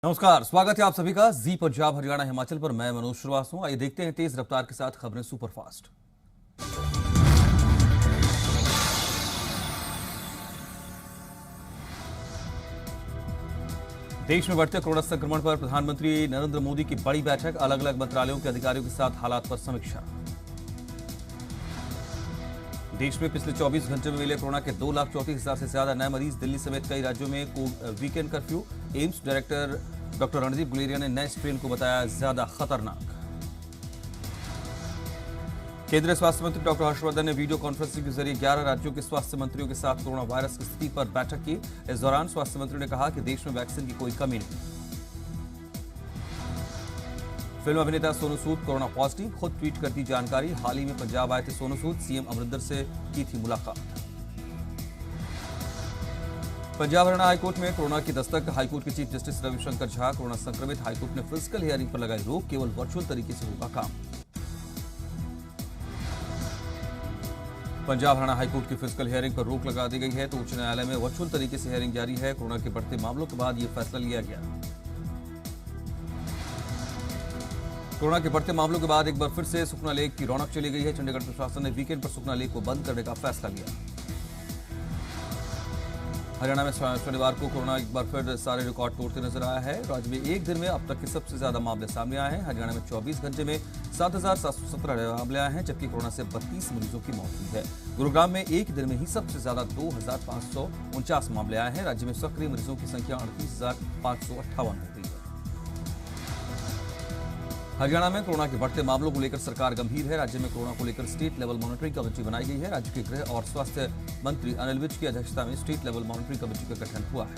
नमस्कार, स्वागत है आप सभी का जी पंजाब हरियाणा हिमाचल पर। मैं मनोज श्रीवास्तव। आइए देखते हैं तेज रफ्तार के साथ खबरें सुपरफास्ट। देश में बढ़ते कोरोना संक्रमण पर प्रधानमंत्री नरेंद्र मोदी की बड़ी बैठक, अलग अलग मंत्रालयों के अधिकारियों के साथ हालात पर समीक्षा। देश में पिछले 24 घंटे में मिले कोरोना के 2,34,000 से ज्यादा नए मरीज। दिल्ली समेत कई राज्यों में weekend curfew. AIIMS director doctor Randeep Guleria ने नए स्ट्रेन को बताया ज्यादा खतरनाक। केंद्रीय स्वास्थ्य मंत्री डॉक्टर हर्षवर्धन ने वीडियो कॉन्फ्रेंसिंग के जरिए 11 राज्यों के स्वास्थ्य मंत्रियों के साथ कोरोना वायरस की स्थिति पर बैठक की। इस दौरान स्वास्थ्य मंत्री ने कहा कि देश में वैक्सीन की कोई कमी नहीं। फिल्म अभिनेता सोनू सूद कोरोना पॉजिटिव, खुद ट्वीट कर दी जानकारी। हाल ही में पंजाब आए थे सोनू सूद, सीएम अमरिंदर से की थी मुलाकात। पंजाब हरियाणा हाईकोर्ट में कोरोना की दस्तक। हाईकोर्ट के chief justice Ravishankar Jha corona संक्रमित। हाईकोर्ट ने फिजिकल हियरिंग पर लगाई रोक, केवल वर्चुअल तरीके से होगा काम। पंजाब हरियाणा हाईकोर्ट की फिजिकल हियरिंग पर रोक लगा दी गई है, तो उच्च न्यायालय में वर्चुअल तरीके से हियरिंग जारी है। कोरोना के बढ़ते मामलों के बाद यह फैसला लिया गया। कोरोना के बढ़ते मामलों के बाद एक बार फिर से सुखना लेक की रौनक चली गई है। चंडीगढ़ प्रशासन ने वीकेंड पर सुखना लेक को बंद करने का फैसला लिया। हरियाणा में शनिवार को कोरोना एक बार फिर सारे रिकॉर्ड तोड़ते नजर आया है। राज्य में एक दिन में अब तक के सबसे ज्यादा मामले सामने आए हैं। हरियाणा में 24 घंटे में 7,717 मामले आए हैं, जबकि कोरोना से 32 मरीजों की मौत हुई है। गुरुग्राम में एक दिन में ही सबसे ज्यादा 2,549 मामले आए हैं। राज्य में सक्रिय मरीजों की संख्या 38,558 हो गई है। हरियाणा में कोरोना के बढ़ते मामलों को लेकर सरकार गंभीर है। राज्य में कोरोना को लेकर स्टेट लेवल मॉनिटरिंग कमेटी बनाई गई है। राज्य के गृह और स्वास्थ्य मंत्री अनिल विज की अध्यक्षता में स्टेट लेवल मॉनिटरिंग कमेटी का गठन हुआ है।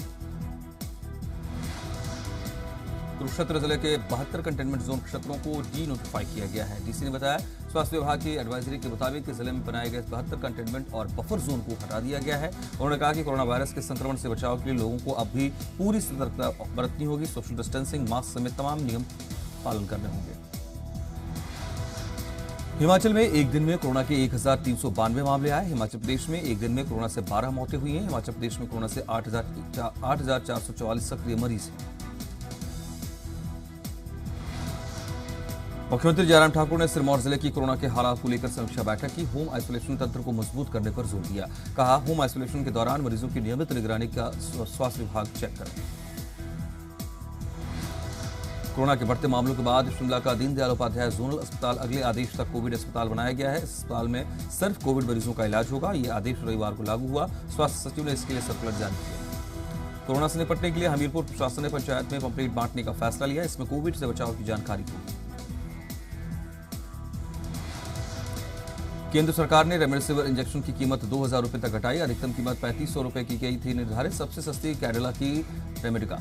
कुरुक्षेत्र जिले के 72 कंटेनमेंट जोन क्षेत्रों को डी नोटिफाई किया गया है। डीसी ने बताया, स्वास्थ्य विभाग की एडवाइजरी के मुताबिक जिले में बनाए गए 72 कंटेनमेंट और बफर जोन को हटा दिया गया है। उन्होंने कहा कि कोरोना वायरस के संक्रमण से बचाव के लिए लोगों को अब भी पूरी सतर्कता बरतनी होगी। सोशल डिस्टेंसिंग, मास्क समेत तमाम नियम पालन करने होंगे। हिमाचल में एक दिन में कोरोना के 1,392 मामले आए। हिमाचल प्रदेश में एक दिन में कोरोना से 12 मौतें हुई हैं। हिमाचल प्रदेश में कोरोना से 8,444 सक्रिय मरीज हैं। मुख्यमंत्री जयराम ठाकुर ने सिरमौर जिले की कोरोना के हालात को लेकर समीक्षा बैठक की। होम आइसोलेशन तंत्र को मजबूत करने पर जोर दिया। कहा, होम आइसोलेशन के दौरान मरीजों की नियमित निगरानी का स्वास्थ्य विभाग चेक करें। कोरोना के बढ़ते मामलों के बाद शिमला का दीनदयाल उपाध्याय जोनल अस्पताल अगले आदेश तक कोविड अस्पताल बनाया गया है। इस अस्पताल में सिर्फ कोविड मरीजों का इलाज होगा। यह आदेश रविवार को लागू हुआ। स्वास्थ्य सचिव ने इसके लिए सर्कुलर जारी किया। कोरोना से निपटने के लिए हमीरपुर प्रशासन ने पंचायत में पंपलेट बांटने का फैसला लिया। इसमें कोविड से बचाव की जानकारी होगी। केंद्र सरकार ने रेमडेसिविर इंजेक्शन की कीमत 2,000 रुपए तक घटाई। अधिकतम कीमत 3,500 रुपए की गई थी निर्धारित। सबसे सस्ती कैडिला की रेमेडिका।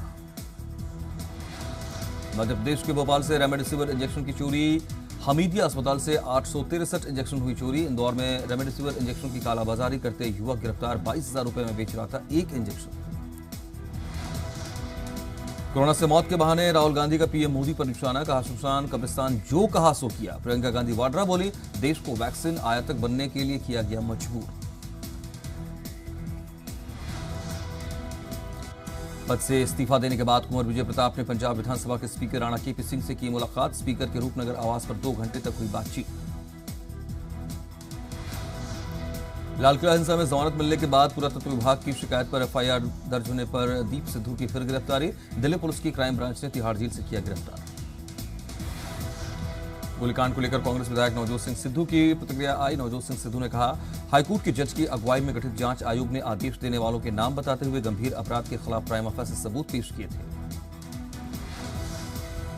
मध्य प्रदेश के भोपाल से रेमडेसिविर इंजेक्शन की चोरी। हमीदिया अस्पताल से 863 इंजेक्शन हुई चोरी। इंदौर में रेमडेसिविर इंजेक्शन की कालाबाजारी करते युवक गिरफ्तार। 22,000 रुपए में बेच रहा था एक इंजेक्शन। कोरोना से मौत के बहाने राहुल गांधी का पीएम मोदी पर निशाना। कहा, शमशान कब्रिस्तान जो कहा सो किया। प्रियंका गांधी वाड्रा बोली, देश को वैक्सीन आयातक बनने के लिए किया गया मजबूर। पद से इस्तीफा देने के बाद कुंवर विजय प्रताप ने पंजाब विधानसभा के स्पीकर राणा केपी सिंह से की मुलाकात। स्पीकर के रूपनगर आवास पर 2 घंटे तक हुई बातचीत। लालकिला हिंसा में जमानत मिलने के बाद पुरातत्व विभाग की शिकायत पर एफआईआर दर्ज होने पर दीप सिद्धू की फिर गिरफ्तारी। दिल्ली पुलिस की क्राइम ब्रांच ने तिहाड़ जेल से किया गिरफ्तार। गोलीकांड को लेकर कांग्रेस विधायक नवजोत सिंह सिद्धू की प्रतिक्रिया आई। नवजोत सिंह सिद्धू ने कहा, हाईकोर्ट के जज की अगुवाई में गठित जांच आयोग ने आदेश देने वालों के नाम बताते हुए गंभीर अपराध के खिलाफ प्राइमा फेसी सबूत पेश किए थे।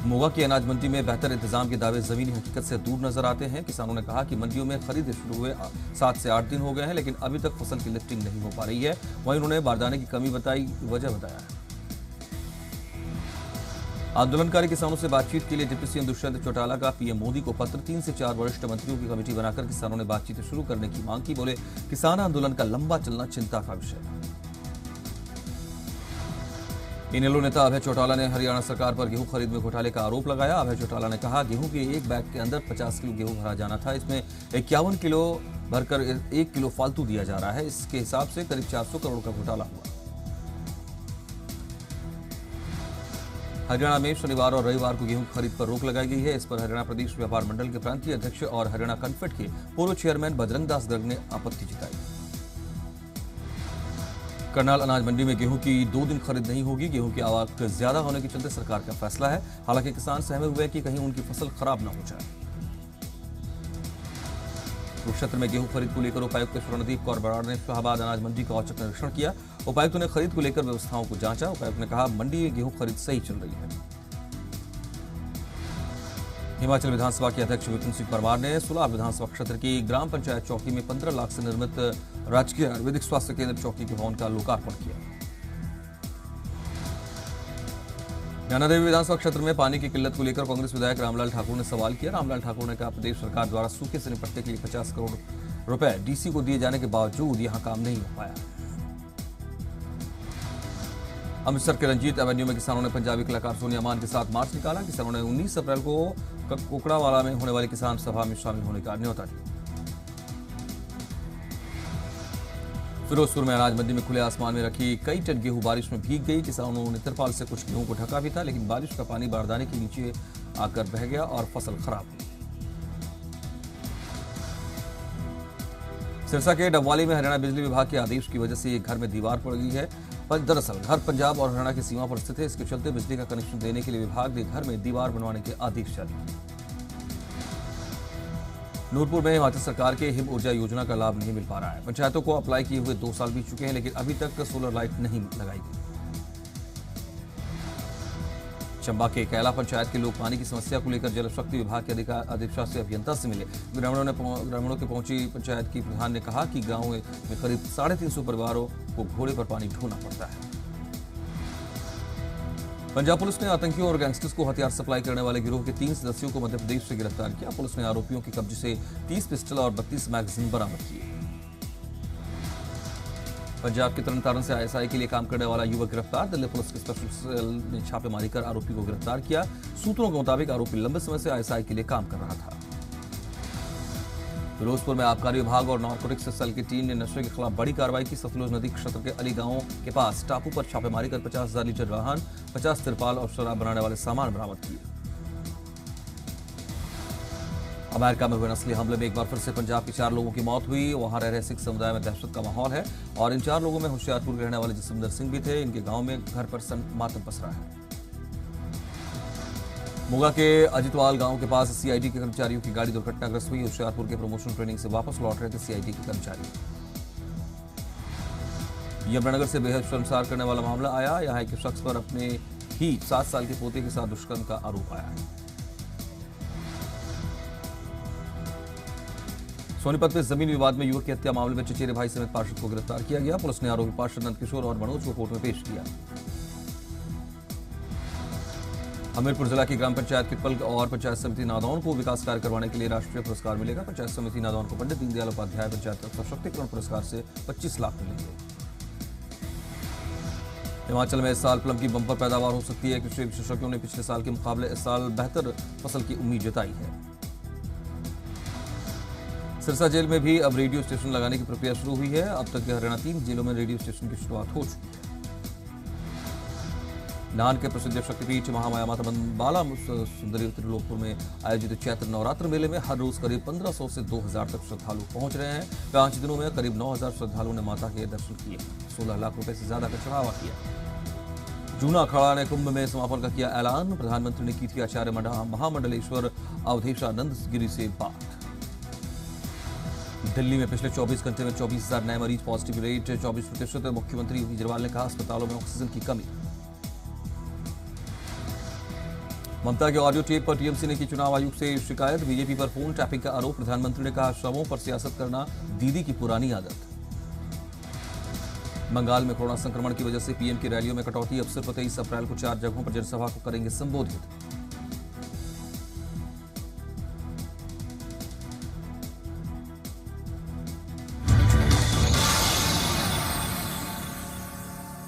मोगा की अनाज मंडी में बेहतर इंतजाम के दावे जमीनी हकीकत से दूर नजर आते हैं। किसानों ने कहा कि मंडियों में खरीद शुरू हुए 7 से 8 दिन हो गए हैं, लेकिन अभी तक फसल की लिफ्टिंग नहीं हो पा रही है। वहीं उन्होंने बारदाने की कमी वजह बताया। आंदोलनकारी किसानों से बातचीत के लिए डिप्टी सीएम दुष्यंत चौटाला का पीएम मोदी को पत्र। 3 से 4 वरिष्ठ मंत्रियों की कमेटी बनाकर किसानों ने बातचीत शुरू करने की मांग की। बोले, किसान आंदोलन का लंबा चलना चिंता का विषय। इनेलो नेता अभय चौटाला ने हरियाणा सरकार पर गेहूं खरीद में घोटाले का आरोप लगाया। अभय चौटाला ने कहा, गेहूं के एक बैग के अंदर 50 किलो गेहूं भरा जाना था। इसमें 51 किलो भरकर 1 किलो फालतू दिया जा रहा है। इसके हिसाब से करीब 400 करोड़ का घोटाला हुआ। हरियाणा में शनिवार और रविवार को गेहूं खरीद पर रोक लगाई गई है। इस पर हरियाणा प्रदेश व्यापार मंडल के प्रांतीय अध्यक्ष और हरियाणा कन्फेड के पूर्व चेयरमैन बजरंग दास गर्ग ने आपत्ति जताई। करनाल अनाज मंडी में गेहूं की 2 दिन खरीद नहीं होगी। गेहूं की आवक ज्यादा होने के चलते सरकार का फैसला है। हालांकि किसान सहमे हुए कि कहीं उनकी फसल खराब न हो जाए। कुरुक्षेत्र में गेहूं खरीद को लेकर उपायुक्त स्वर्णदीप कौर बराड़ ने शाहबाद अनाज मंडी का औचक निरीक्षण किया। उपायुक्त ने खरीद को लेकर व्यवस्थाओं को जांचा। उपायुक्त ने कहा मंडी में गेहूं खरीद सही चल रही है। हिमाचल विधानसभा के अध्यक्ष विपिन सिंह परमार ने सुलाह विधानसभा क्षेत्र की ग्राम पंचायत चौकी में 15 लाख से निर्मित राजकीय आयुर्वेदिक स्वास्थ्य केंद्र चौकी के भवन का लोकार्पण किया। नैनादेवी विधानसभा क्षेत्र में पानी की किल्लत को लेकर कांग्रेस विधायक रामलाल ठाकुर ने सवाल किया। रामलाल ठाकुर ने कहा प्रदेश सरकार द्वारा सूखे से निपटने के लिए 50 करोड़ रुपए डीसी को दिए जाने के बावजूद यहां काम नहीं हो पाया। अमृतसर के रंजीत एवेन्यू में किसानों ने पंजाबी कलाकार सोनिया मान के साथ मार्च निकाला। किसानों ने 19 अप्रैल को कुकड़ावाला में होने वाली किसान सभा में शामिल होने का न्योता दिया। फिरोजपुर में अनाज मंडी में खुले आसमान में रखी कई टन गेहूं बारिश में भीग गई। किसानों ने तिरपाल से कुछ गेहूं को ढका भी था, लेकिन बारिश का पानी बारदाने के नीचे आकर बह गया और फसल खराब हुई। सिरसा के डबवाली में हरियाणा बिजली विभाग के आदेश की वजह से एक घर में दीवार पड़ गई है। पर दरअसल घर पंजाब और हरियाणा की सीमा पर स्थित है। इसके चलते बिजली का कनेक्शन देने के लिए विभाग ने घर में दीवार बनवाने के आदेश जारी किए। नूरपुर में हिमाचल सरकार के हिम ऊर्जा योजना का लाभ नहीं मिल पा रहा है। पंचायतों को अप्लाई किए हुए 2 साल बीत चुके हैं, लेकिन अभी तक सोलर लाइट नहीं लगाई गई। चंबा के कैला पंचायत के लोग पानी की समस्या को लेकर जल शक्ति विभाग के अधिशासी अभियंता से मिले। ग्रामीणों के पहुंची पंचायत की प्रधान ने कहा कि गांव में करीब 350 परिवारों को घोड़े पर पानी ढोना पड़ता है। पंजाब पुलिस ने आतंकियों और गैंगस्टर्स को हथियार सप्लाई करने वाले गिरोह के 3 सदस्यों को मध्य प्रदेश से गिरफ्तार किया। पुलिस ने आरोपियों के कब्जे से 30 पिस्टल और 32 मैगजीन बरामद किए। पंजाब के तरनतारन से आईएसआई के लिए काम करने वाला युवक गिरफ्तार। दिल्ली पुलिस के स्पेशल सेल ने छापेमारी कर आरोपी को गिरफ्तार किया। सूत्रों के मुताबिक आरोपी लंबे समय से आईएसआई के लिए काम कर रहा था। फिरोजपुर में आबकारी विभाग और नारकोटिक्स सेल की टीम ने नशे के खिलाफ बड़ी कार्रवाई की। सतलुज नदी क्षेत्र के अली गांव के पास टापू पर छापेमारी कर 50,000 लीटर वाहन, 50 तिरपाल और शराब बनाने वाले सामान बरामद किए। अमेरिका में हुए नस्ली हमले में एक बार फिर से पंजाब के 4 लोगों की मौत हुई। वहां रह रहे सिख समुदाय में दहशत का माहौल है और इन 4 लोगों में होशियारपुर के रहने वाले जसविंदर सिंह भी थे। इनके गांव में घर पर मातम पसरा है। मोगा के अजितवाल गांव के पास सीआईडी के कर्मचारियों की गाड़ी दुर्घटनाग्रस्त हुई। होशियारपुर के प्रमोशन ट्रेनिंग से वापस लौट रहे थे सीआईडी के कर्मचारी। यमुनानगर से बेहद शर्मसार करने वाला मामला आया। यहां एक शख्स पर अपने ही 7 साल के पोते के साथ दुष्कर्म का आरोप आया है। सोनीपत में जमीन विवाद में युवक की हत्या मामले में चचेरे भाई समेत पार्षद को गिरफ्तार किया गया। पुलिस ने आरोपी पार्षद नंदकिशोर और मनोज को कोर्ट में पेश किया। हमीरपुर जिला की ग्राम पंचायत पिपल और पंचायत समिति नादौन को विकास कार्य करवाने के लिए राष्ट्रीय पुरस्कार मिलेगा। पंचायत समिति नादौन को पंडित दीनदयाल उपाध्याय पंचायत सशक्तिकरण पुरस्कार से 25 लाख मिलेंगे। हिमाचल में इस साल प्लम की बंपर पैदावार हो सकती है। कृषि विशेषज्ञों ने पिछले साल के मुकाबले इस साल बेहतर फसल की उम्मीद जताई है। सिरसा जेल में भी अब रेडियो स्टेशन लगाने की प्रक्रिया शुरू हुई है। अब तक हरियाणा 3 जेलों में रेडियो स्टेशन की शुरुआत हो चुकी है। नाहन के प्रसिद्ध शक्तिपीठ महामाया माता बाला सुंदरी त्रिलोकपुर में आयोजित चैत्र नवरात्र मेले में हर रोज करीब 1500 से 2000 तक श्रद्धालु पहुंच रहे हैं। 5 दिनों में करीब 9000 श्रद्धालुओं ने माता के दर्शन किए। 16 लाख रुपए से ज्यादा का चढ़ावा किया। जूना अखाड़ा ने कुंभ में समापन का किया ऐलान। प्रधानमंत्री ने की थी आचार्य महामंडलेश्वर अवधेशानंद गिरी से बात। दिल्ली में पिछले 24 घंटे में 24,000 नए मरीज, पॉजिटिव रेट 24%। मुख्यमंत्री योगी केजरीवाल ने कहा अस्पतालों में ऑक्सीजन की कमी। ममता के ऑडियो टेप पर टीएमसी ने की चुनाव आयोग से शिकायत। बीजेपी पर फोन टैपिंग का आरोप। प्रधानमंत्री ने कहा शवों पर सियासत करना दीदी की पुरानी आदत। बंगाल में कोरोना संक्रमण की वजह से पीएम की रैलियों में कटौती। अब सिर्फ 23 अप्रैल को 4 जगहों पर जनसभा को करेंगे संबोधित।